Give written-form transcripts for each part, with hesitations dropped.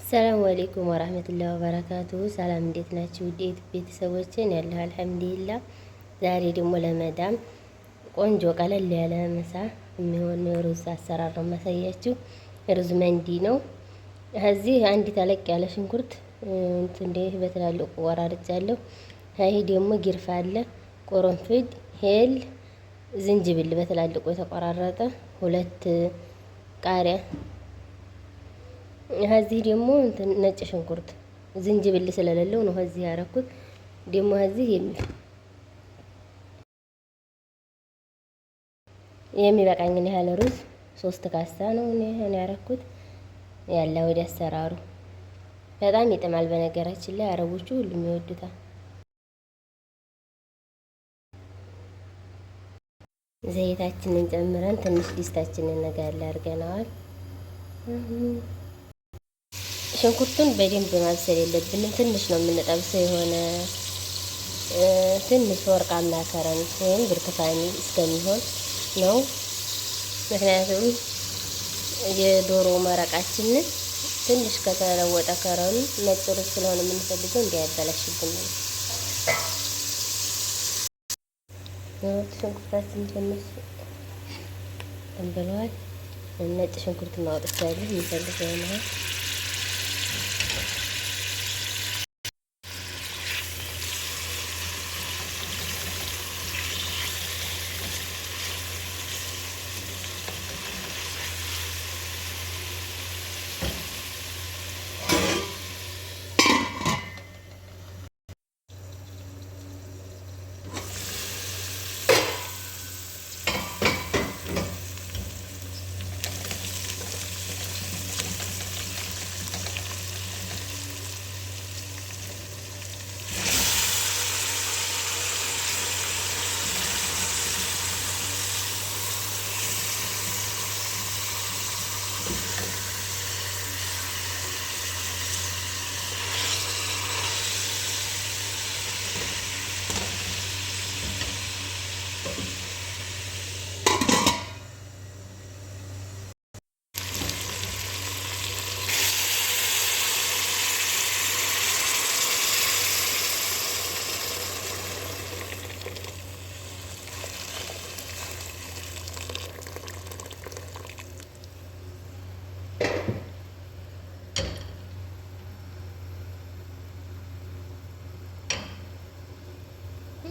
ሰላም አለይኩም ወራህመቱላሂ ወበረካቱ። ሰላም እንዴት ናችሁ? ውዴት ቤተሰቦችን ያለው አልሐምዱሊላህ። ዛሬ ደግሞ ለመዳም ቆንጆ ቀለል ያለ ምሳ የሚሆን ሩዝ አሰራር ነው ማሳያችሁ። ሩዝ መንዲ ነው። እዚህ አንድ ተለቅ ያለ ሽንኩርት እንደ በትላልቁ ቆራርጫለሁ። ይሄ ደግሞ ጊርፋ አለ፣ ቆረንፍድ፣ ሄል፣ ዝንጅብል በትላልቁ የተቆራረጠ፣ ሁለት ቃሪያ እዚህ ደግሞ ነጭ ሽንኩርት ዝንጅብል ስለሌለው ነው እዚህ ያረኩት። ደግሞ እዚህ የሚበቃኝን ያህል ሩዝ 3 ካሳ ነው እኔ ያረኩት። ያለ ወደ አሰራሩ በጣም ይጥማል። በነገራችን ላይ አረቦቹ ሁሉም ይወዱታል። ዘይታችንን ጨምረን ትንሽ ዲስታችንን ነጋለ አድርገናል። ሽንኩርቱን በደንብ ማብሰል የለብንም። ትንሽ ነው የምንጠብሰው። የሆነ ትንሽ ወርቃማ ከረን ወይም ብርቱካኒ እስከሚሆን ነው። ምክንያቱም የዶሮ መረቃችንን ትንሽ ከተለወጠ ከረኑ ነጭ ሩዝ ስለሆነ የምንፈልገው እንዲያበላሽብን ነው። ሽንኩርታችን ትንሽ እንብለዋል። ነጭ ሽንኩርት ማውጣት የሚፈልገው ነው።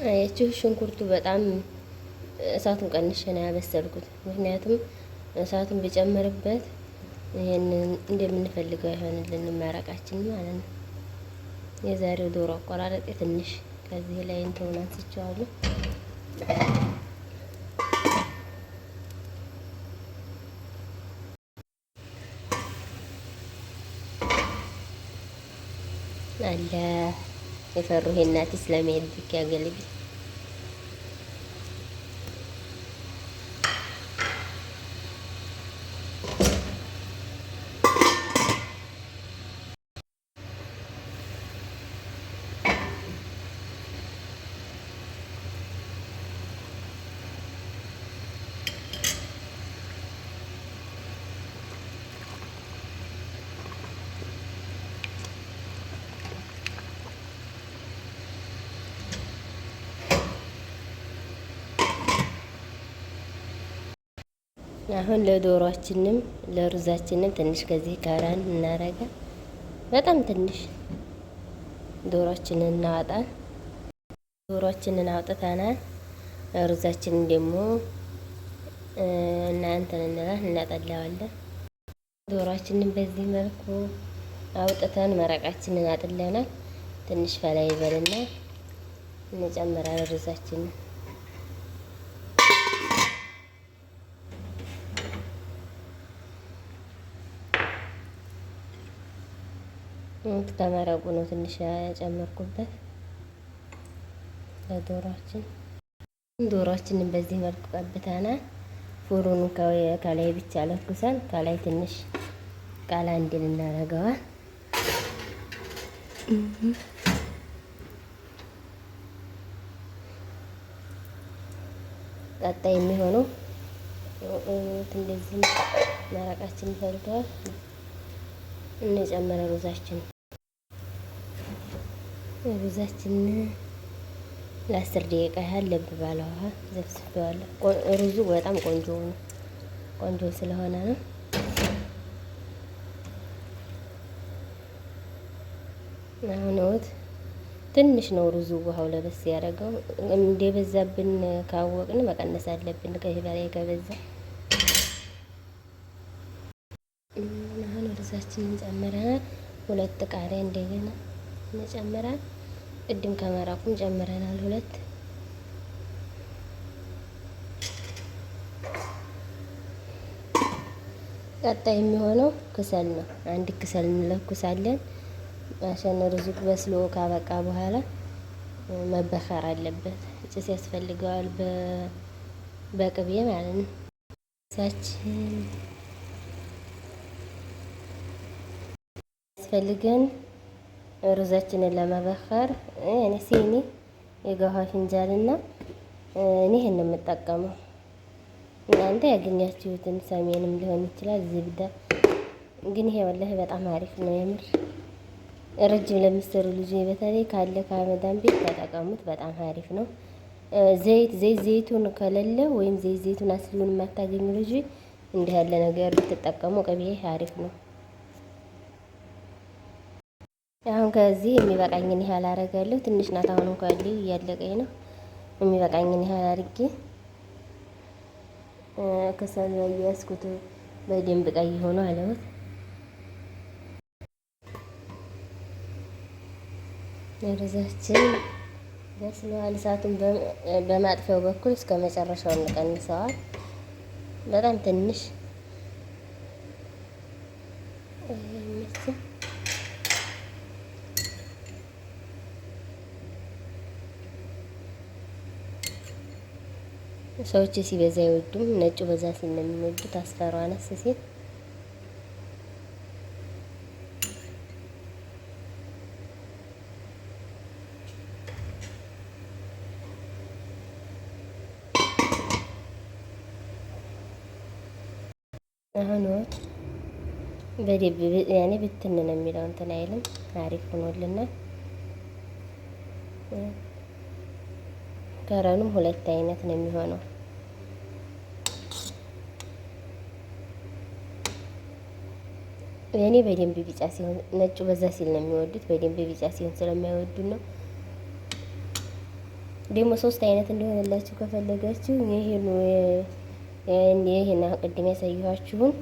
አያችሁ ሽንኩርቱ በጣም እሳቱን ቀንሼ ነው ያበሰልኩት። ምክንያቱም እሳቱን ቢጨምርበት ይሄንን እንደምንፈልገው አይሆንልንም መረቃችን ማለት ነው። የዛሬው ዶሮ አቆራረጥ ትንሽ ከዚህ ላይ እንተውን አንስቼዋለሁ። አለ የፈሩህ እናት እስላሚያ ድክ ያገልቢ አሁን ለዶሮአችንም ለሩዛችንም ትንሽ ከዚህ ካራን እናረጋ። በጣም ትንሽ ዶሮአችንን እናወጣ። ዶሮአችንን አውጥተናል። ሩዛችንን ደግሞ እናንተን እናጠላዋለን። ዶሮአችንን በዚህ መልኩ አውጥተን መረቃችንን አጥለናል። ትንሽ ፈላ ይበልና እንጨምራለን ሩዛችንን። ተመረቁ ነው ትንሽ ያጨመርኩበት ለዶሮአችን። ዶሮአችንን በዚህ መልኩ ቀብተናል። ፉሩን ከላይ ብቻ ለኩሰን ከላይ ትንሽ ቃላ እንዲል እናደርገዋል። ቀጣይ የሚሆነው እንደዚህ መረቃችን ፈልቷል። እንጨምረ ሩዛችን ለ10 ደቂቃ ያህል ለብ ባለ ውሃ ዘፍዝፌዋለሁ። ሩዙ በጣም ቆንጆ ስለሆነ ነው። አሁን ትንሽ ነው ሩዙ ውሃው ለበስ ያደረገው። እንደበዛብን ካወቅን መቀነስ አለብን። ከዚህ በላይ ከበዛ አሁን ሩዛችንን ጨምረናል። 2 ቃሪያ እንደገና እንጨምራለን። ቅድም ከመራቁም ጨምረናል 2። ቀጣይ የሚሆነው ክሰል ነው። 1 ክሰል እንለኩሳለን። አሸን ሩዙ በስሎ ካበቃ በኋላ መበከር አለበት። ጭስ ያስፈልገዋል፣ በቅቤ ማለት ነው። ሳችን ያስፈልገን ሩዛችንን ለመበከር እኔ ሲኒ የገሃ ፊንጃልና እኔ ይሄን የምጠቀመው። እናንተ ያገኛችሁትን ሰሜንም ሊሆን ይችላል፣ ዝብዳ ግን ይሄ ወላሂ በጣም አሪፍ ነው የምር። ረጅም ለምትሰሩ ልጆች በተለይ ካለ ከአመዳን ቤት ተጠቀሙት። በጣም አሪፍ ነው። ዘይቱን ከሌለ ወይም ዘይቱን አስሊውን የማታገኙ ልጆች እንዲህ ያለ ነገር ብትጠቀሙ ቅቤ አሪፍ ነው። አሁን ከዚህ የሚበቃኝን ያህል አደርጋለሁ። ትንሽ ናት አሁን እንኳን እያለቀኝ ነው። የሚበቃኝን ያህል አድርጌ ከሰል ያያዝኩት በደንብ ቀይ ሆኖ አለሁት። ሩዛችን በስሏል። እሳቱን በማጥፊያው በኩል እስከ መጨረሻው እንቀንሰዋል። በጣም ትንሽ ሰዎች ሲበዛ አይወዱም። ነጩ በዛ ሲል ነው የሚወዱት። አስፈሯ አነስ ሲል አሁን በደብ ያኔ ብትን ነው የሚለው እንትን አይልም። አሪፍ ሆኖልናል። ከረኑም 2 አይነት ነው የሚሆነው። እኔ በደንብ ቢጫ ሲሆን ነጩ በዛ ሲል ነው የሚወዱት። በደንብ ቢጫ ሲሆን ስለማይወዱ ነው። ደግሞ 3 አይነት እንደሆነላችሁ ከፈለጋችሁ ይሄን ቅድም ያሳየኋችሁን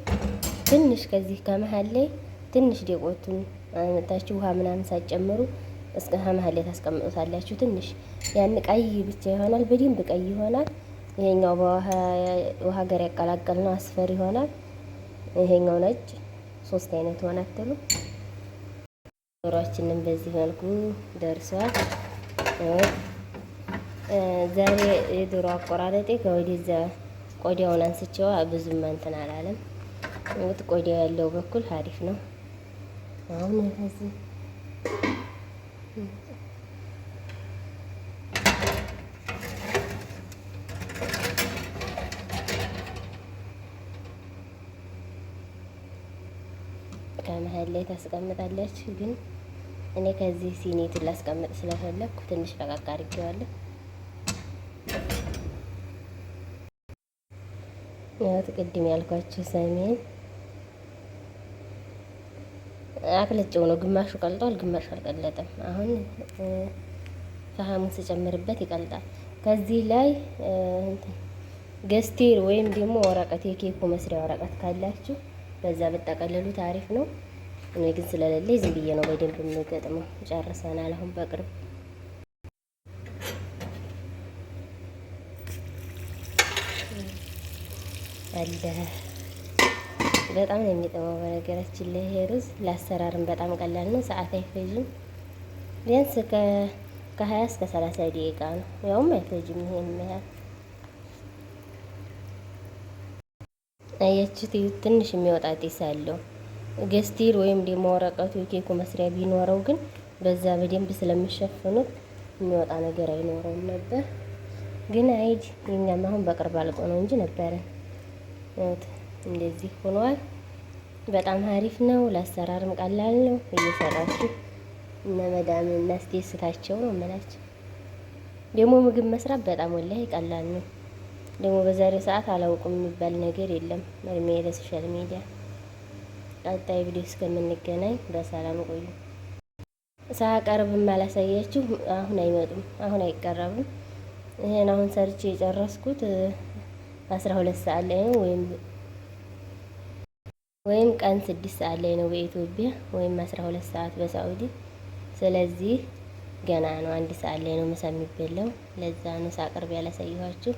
ትንሽ ከዚህ ከመሃል ላይ ትንሽ ዴቆቱን አመጣችሁ ውሃ ምናምን ሳትጨምሩ እስከ መሃል ላይ ታስቀምጡታላችሁ። ትንሽ ያን ቀይ ብቻ ይሆናል፣ በደንብ ቀይ ይሆናል። ይሄኛው በውሃ ጋር ያቀላቀልነው አስፈር ይሆናል። ይሄኛው ነጭ 3 አይነት ሆናተሉ። ዶሮአችንን በዚህ መልኩ ደርሷል። ዛሬ የዶሮ አቆራረጤ ከወዲዛ ቆዳውን አንስቼው ብዙም እንትን አላለም። ቆዳው ያለው በኩል አሪፍ ነው። አሁን ከዚህ ከመሃል ላይ ታስቀምጣለች። ግን እኔ ከዚህ ሲኒቱን ላስቀምጥ ስለፈለኩ ትንሽ ለቃቅ አድርጌዋለሁ። ያው ቅድም ያልኳችሁ ሰሜን አቅልጬው ነው። ግማሹ ቀልጧል፣ ግማሹ አልቀለጠም። አሁን ፈሃሙን ስጨምርበት ይቀልጣል። ከዚህ ላይ ገስቴር ወይም ደግሞ ወረቀት የኬኩ መስሪያ ወረቀት ካላችሁ በዛ ብጠቀልሉት አሪፍ ነው። እኔ ግን ስለሌለኝ ዝም ብዬ ነው በደንብ የምገጥመው። ጨርሰናል አሁን በቅርብ አለ። በጣም ነው የሚጥመው። በነገራችን ላይ ይሄ ሩዝ ለአሰራርም በጣም ቀላል ነው። ሰዓት አይፈጅም። ቢያንስ ከ20 እስከ 30 ደቂቃ ነው። ያውም አይፈጅም። ይሄን ያህል አያችሁት? ትንሽ የሚወጣ ጢስ አለው። ገስቲር ወይም ደግሞ ወረቀቱ የኬኩ መስሪያ ቢኖረው ግን በዛ በደንብ ስለሚሸፍኑት የሚወጣ ነገር አይኖረውም ነበር። ግን አይድ የኛም አሁን በቅርብ አልቆ ነው እንጂ ነበረ። እንደዚህ ሆኗል። በጣም አሪፍ ነው። ለአሰራርም ቀላል ነው። እየሰራችሁ እነ መዳም እናስደስታቸው ነው የምላችሁ። ደግሞ ምግብ መስራት በጣም ወላሂ ቀላል ነው። ደግሞ በዛሬው ሰዓት አላውቅም የሚባል ነገር የለም። እድሜ ለሶሻል ሚዲያ። ቀጣይ ቪዲዮ እስከምንገናኝ በሰላም ቆዩ። ሳቀርብም አላሳያችሁ። አሁን አይመጡም፣ አሁን አይቀረብም። ይሄን አሁን ሰርቼ የጨረስኩት 12 ሰዓት ላይ ነው ወይም ቀን 6 ሰዓት ላይ ነው በኢትዮጵያ፣ ወይም 12 ሰዓት በሳዑዲ። ስለዚህ ገና ነው፣ 1 ሰዓት ላይ ነው ምሳ የሚበላው። ለዛ ነው ሳቀርብ ያላሳየኋችሁ።